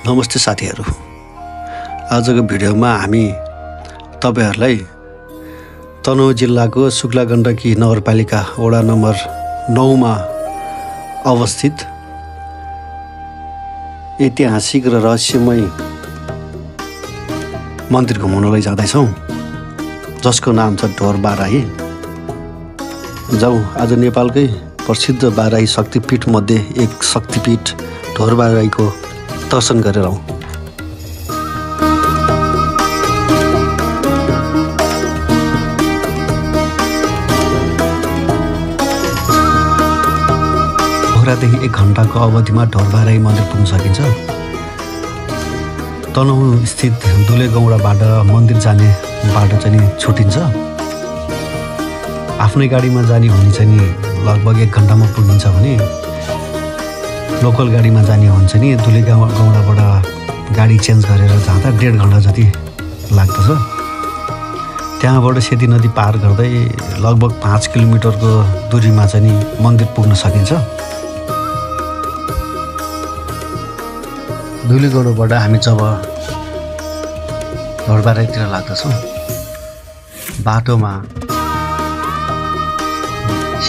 नमस्ते साथीहरू। आजको भिडियोमा हामी तपाईहरुलाई तनहुँ जिल्लाको शुक्ला गण्डकी नगरपालिका वडा नम्बर 9 मा अवस्थित ऐतिहासिक र रहस्यमय मन्दिर घुमाउन लैजाँदैछौँ, जसको नाम छ ढोर बाराही। जाउँ आज नेपालकै प्रसिद्ध बाराही शक्तिपीठ मध्ये एक शक्तिपीठ ढोर बाराहीको दर्शन गरेर आउँ। पोखरादेखि 1 घण्टाको अवधिमा ढोर बाराही मन्दिर पुग्न सकिन्छ। तनहुँ स्थित दुलेगौडाबाट मन्दिर जाने बाटो चाहिँ छुटिन्छ। आफ्नै गाडीमा जाने भने चाहिँ लगभग 1 घण्टामा पुगिन्छ भने लोकल गाडीमा जाने हो भने चाहिँ दुलेगौडाबाट गाडी चेन्ज गरेर जाँदा 1.5 घण्टा जति लाग्दछ। त्यहाँबाट सेती नदी पार गर्दै लगभग 5 किलोमिटरको दूरीमा चाहिँ मन्दिर पुग्न सकिन्छ। दुलेगौडाबाट हामी जब ढोर बाराहीतिर लाग्दछौँ, बाटोमा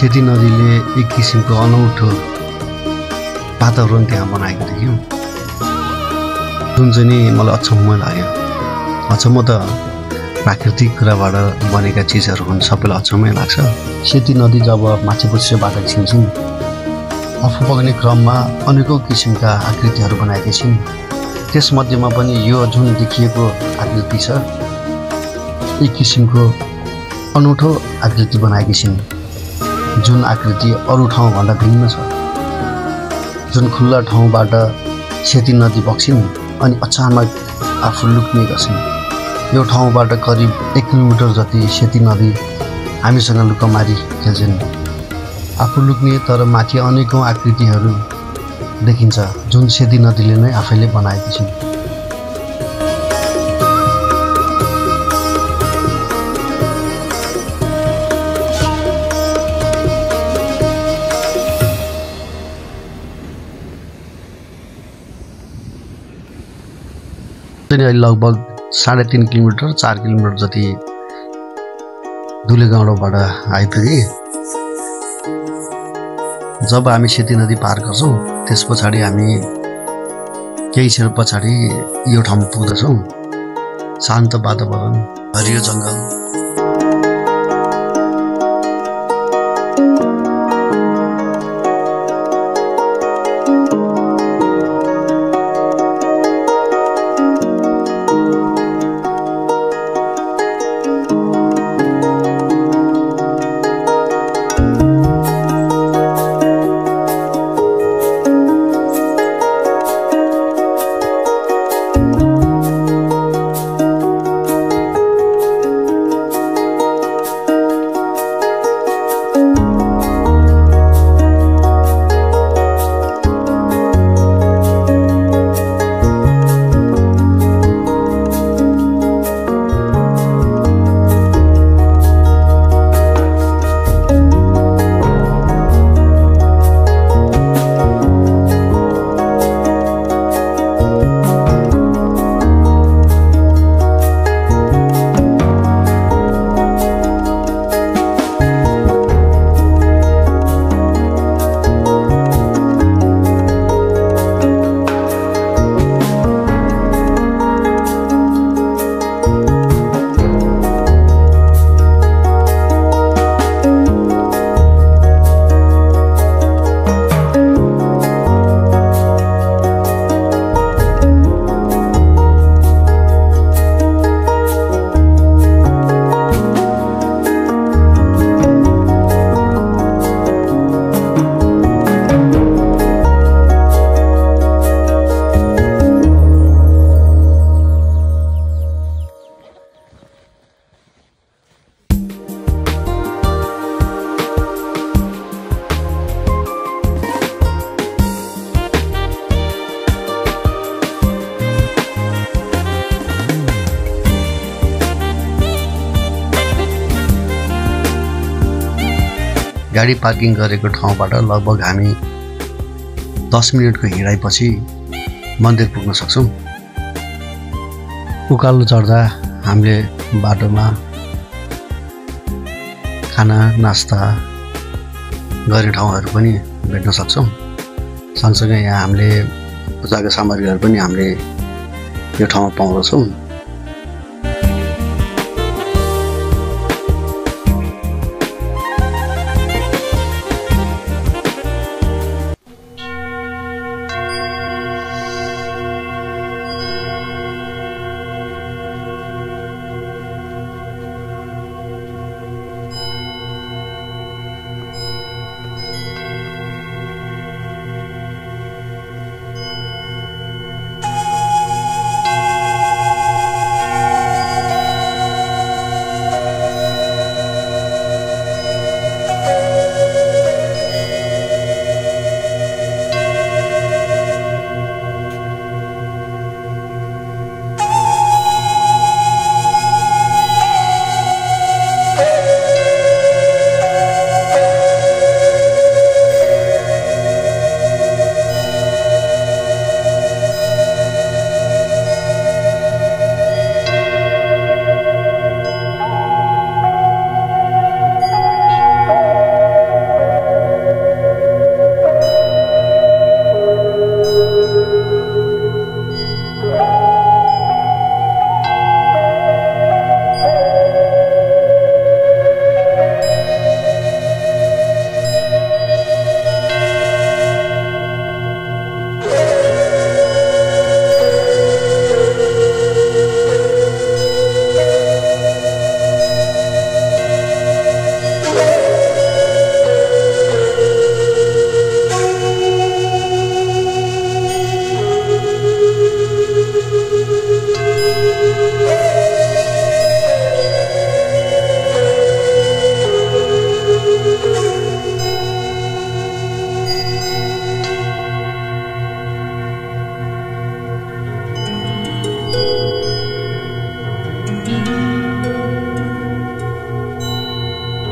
सेती नदीले एक किसिमको अनौठो वातावरण त्यहाँ बनाएको देख्यौँ, जुन चाहिँ मलाई अचम्म लाग्यो। अचम्म त प्राकृतिक कुराबाट बनेका चिजहरू हुन्, सबैलाई अचम्मै लाग्छ। सेती नदी जब माछापुच्छ्रेबाट छिन्छन्, आफू बग्ने क्रममा अनेकौँ किसिमका आकृतिहरू बनाएका छिन्। त्यसमध्येमा पनि यो जुन देखिएको आकृति छ, एक किसिमको अनौठो आकृति बनाएकी छिन्, जुन आकृति अरू ठाउँभन्दा भिन्न छ। जुन खुल्ला ठाउँबाट सेती नदी बग्छिन् अनि अचानक आफू लुक्ने गर्छन्। यो ठाउँबाट करिब 1 किलोमिटर जति सेती नदी हामीसँग लुकमारी खेल्छन्। आफू लुक्ने तर माथि अनेकौँ आकृतिहरू देखिन्छ, जुन सेती नदीले नै आफैले बनाएकी छिन्। लगभग 3.5 किलोमिटर 4 किलोमिटर जति दुलेगौडाबाट आइपुगे। जब हामी सेती नदी पार गर्छौँ, त्यस पछाडि हामी केही क्षण पछाडि यो ठाउँमा पुग्दछौँ। शान्त वातावरण, हरियो जङ्गल, गाडी पार्किङ गरेको ठाउँबाट लगभग हामी 10 मिनेटको हिँडाइपछि मन्दिर पुग्न सक्छौँ। उकालो चढ्दा हामीले बाटोमा खाना नास्ता गर्ने ठाउँहरू पनि भेट्न सक्छौँ। सँगसँगै यहाँ हामीले पूजाका सामग्रीहरू पनि हामीले यो ठाउँमा पाउँदछौँ।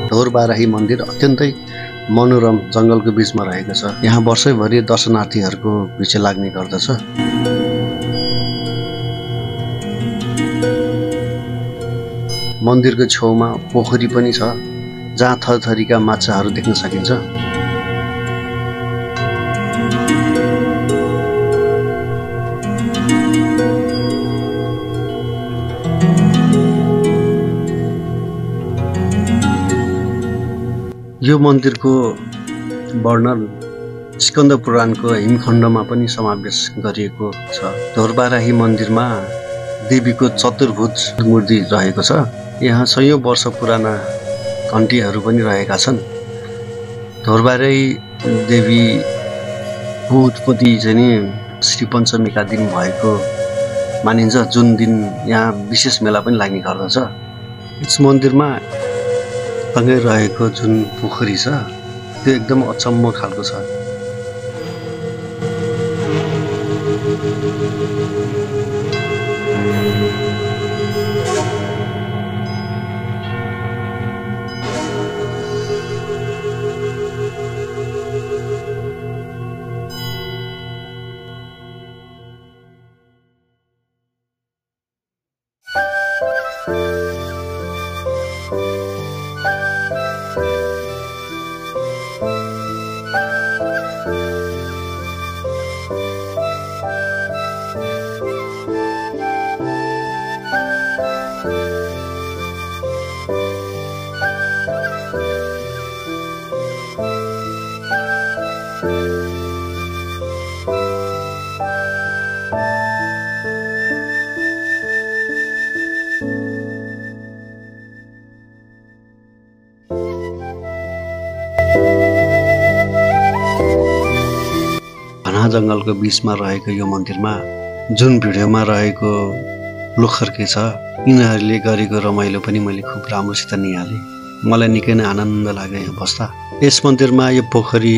ढोरबाराही मन्दिर अत्यन्तै मनोरम जङ्गलको बीचमा रहेको छ। यहाँ वर्षैभरि दर्शनार्थीहरूको भिड लाग्ने गर्दछ। मन्दिरको छेउमा पोखरी पनि छ जहाँ थरथरीका माछाहरू देख्न सकिन्छ। यो मन्दिरको वर्णन स्कन्द पुराणको हिमखण्डमा पनि समावेश गरिएको छ। ढोरबाराही मन्दिरमा देवीको चतुर्भुज मूर्ति रहेको छ। यहाँ सयौं वर्ष पुराना घन्टीहरू पनि रहेका छन्। ढोरबाराही देवीको उत्पत्ति चाहिँ नि श्री पञ्चमीका दिन भएको मानिन्छ, जुन दिन यहाँ विशेष मेला पनि लाग्ने गर्दछ। यस मन्दिरमा सँगै रहेको जुन पोखरी छ त्यो एकदम अचम्म खालको छ। जङ्गलको बीचमा रहेको यो मन्दिरमा जुन भिडियोमा रहेको लोखर्के छ, यिनीहरूले गरेको रमाइलो पनि मैले खुब राम्रोसित निहालेँ। मलाई निकै नै आनन्द लाग्यो यहाँ बस्दा। यस मन्दिरमा यो पोखरी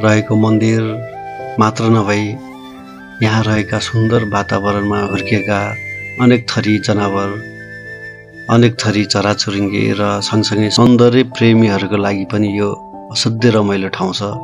रहेको मन्दिर मात्र नभई यहाँ रहेका सुन्दर वातावरणमा हुर्किएका अनेक थरी जनावर, अनेक थरी चराचुरुङ्गी र सँगसँगै सौन्दर्य प्रेमीहरूको लागि पनि यो असाध्यै रमाइलो ठाउँ छ।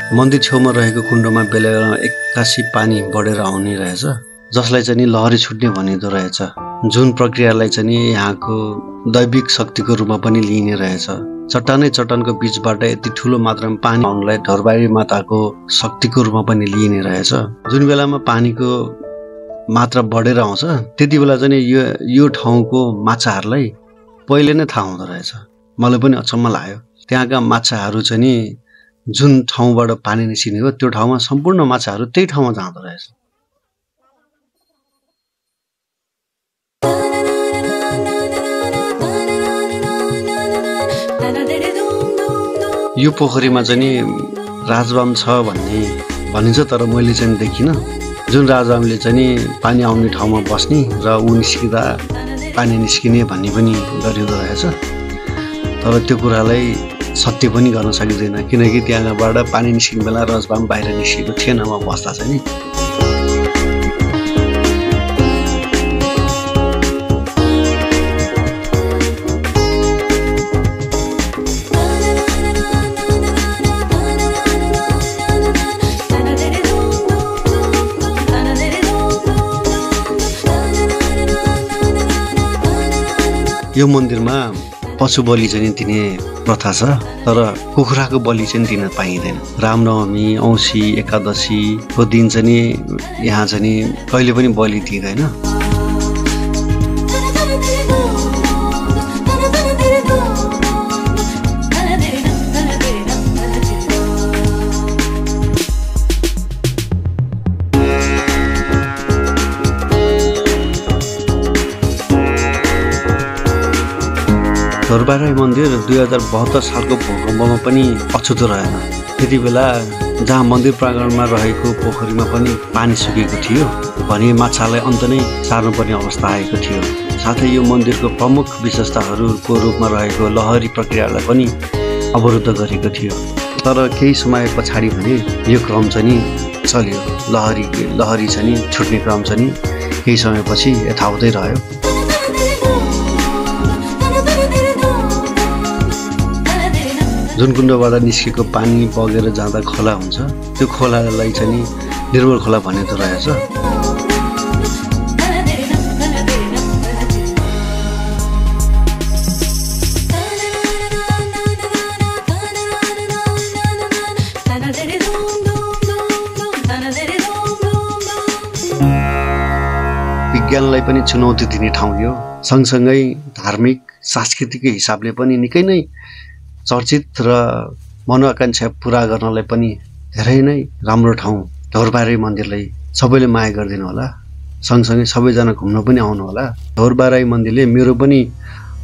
मन्दिर छेउमा रहेको कुण्डमा बेला एक्कासी पानी बढेर आउने रहेछ, जसलाई चाहिँ लहरी छुट्ने भनिँदो रहेछ, जुन प्रक्रियालाई चाहिँ यहाँको दैविक शक्तिको रूपमा पनि लिइने रहेछ। चट्टानको बीचबाट यति ठुलो मात्रामा पानी आउनलाई ढोरबारी माताको शक्तिको रूपमा पनि लिइने रहेछ। जुन बेलामा पानीको मात्रा बढेर आउँछ त्यति बेला चाहिँ यो ठाउँको माछाहरूलाई पहिले नै थाहा हुँदो रहेछ। मलाई पनि अचम्म लाग्यो, त्यहाँका माछाहरू चाहिँ जुन ठाउँबाट पानी निस्किने हो त्यो ठाउँमा सम्पूर्ण माछाहरू त्यही ठाउँमा जाँदो रहेछ। यो पोखरीमा चाहिँ राजबाम छ भन्ने भनिन्छ, तर मैले चाहिँ देखिनँ। जुन राजबामले चाहिँ पानी आउने ठाउँमा बस्ने र ऊ निस्किँदा पानी निस्किने भन्ने पनि गरिँदो रहेछ, तर त्यो कुरालाई सत्य पनि गर्न सकिँदैन, किनकि त्यहाँबाट पानी निस्किने बेला राजबाम बाहिर निस्किएको थिएन म बस्दा चाहिँ नि। यो मन्दिरमा पशु बलि चाहिँ दिने प्रथा छ, तर कुखुराको बलि चाहिँ दिन पाइँदैन। रामनवमी, औँसी, एकादशीको दिन चाहिँ यहाँ चाहिँ कहिले पनि बलि दिँदैन। ढोरबाराई मन्दिर 2072 सालको भूकम्पमा पनि अछुतो रहेन। त्यति बेला जहाँ मन्दिर प्राङ्गणमा रहेको पोखरीमा पनि पानी सुकेको थियो भने माछालाई अन्त नै सार्नुपर्ने अवस्था आएको थियो। साथै यो मन्दिरको प्रमुख विशेषताहरूको रूपमा रहेको लहरी प्रक्रियालाई पनि अवरुद्ध गरेको थियो। तर केही समय पछाडि भने यो क्रम चाहिँ चल्यो, लहरी चाहिँ छुट्ने क्रम चाहिँ केही समयपछि यथावतै रह्यो। जुन कुण्डबाट निस्केको पानी बगेर जाँदा खोला हुन्छ, त्यो खोलालाई चाहिँ निर्मल खोला भनेको रहेछ। विज्ञानलाई पनि चुनौती दिने ठाउँ यो, सँगसँगै धार्मिक सांस्कृतिक हिसाबले पनि निकै नै चर्चित र मनोआकांक्षा पूरा गर्नलाई पनि धेरै नै राम्रो ठाउँ ढोरबाराई मन्दिरलाई सबैले माया गरिदिनु होला। सँगसँगै सबैजना घुम्न पनि आउनु होला। ढोरबाराई मन्दिरले मेरो पनि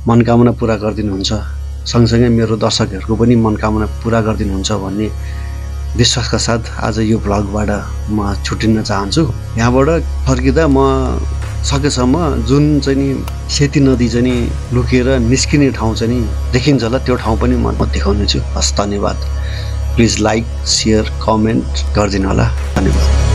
मनकामना पूरा गरिदिनुहुन्छ, सँगसँगै मेरो दर्शकहरूको पनि मनकामना पूरा गरिदिनुहुन्छ भन्ने विश्वासका साथ आज यो भ्लगबाट म छुटिन चाहन्छु। यहाँबाट फर्किँदा म सकेसम्म जुन चाहिँ सेती नदी चाहिँ लुकेर निस्किने ठाउँ चाहिँ देखिन्छ होला त्यो ठाउँ पनि म देखाउने छु। हस्, धन्यवाद। प्लिज लाइक, सेयर, कमेन्ट गरिदिनु होला। धन्यवाद।